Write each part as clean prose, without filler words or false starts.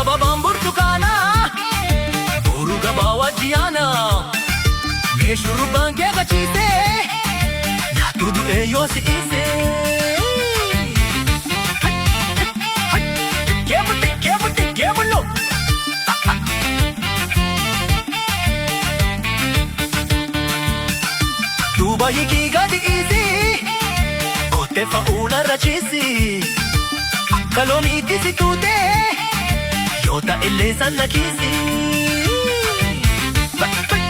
babaan burtukaanaa boru gabaa wajjiyaana mee shurrubbaan kee gachiisee naatu du'ee yoo si dhiisee keemulloo duuba hiikii gadi dhiisii kottee fa'uuna rachiisi akka loomiitti si tuutee yoo ta'ellee sanna kiisi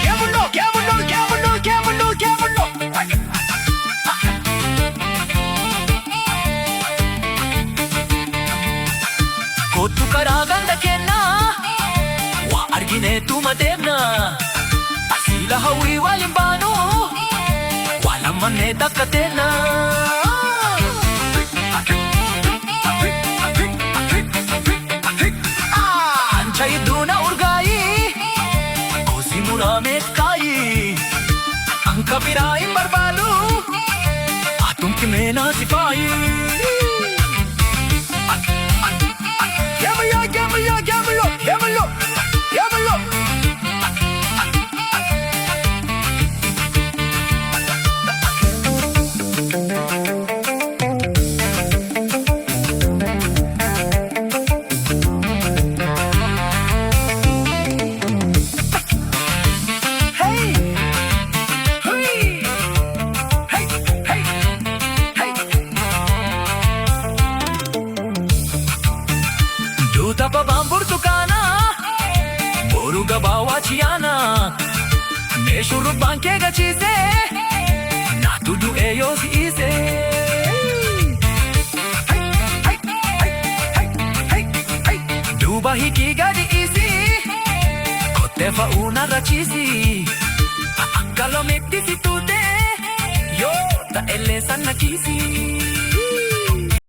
keemulloo kottu karaa ganda kennaa waa argineettuma deemna asiila hawwii waliin baanu waa lamannee takka teenna anchayiduuna urgaayii kosi muraameef kaayii anka biraa hin barbaadu atumti meenaa si faayii babaan burtukaanaa boru gabaa wajjiyaana mee shurrubbaan kee gachiisee naatu du'ee yoo si dhiisee duuba hiikii gadi dhiisii kottee fa'uuna rachiisi akka loomiitti si tuutee yoo ta'ellee sanna kiisi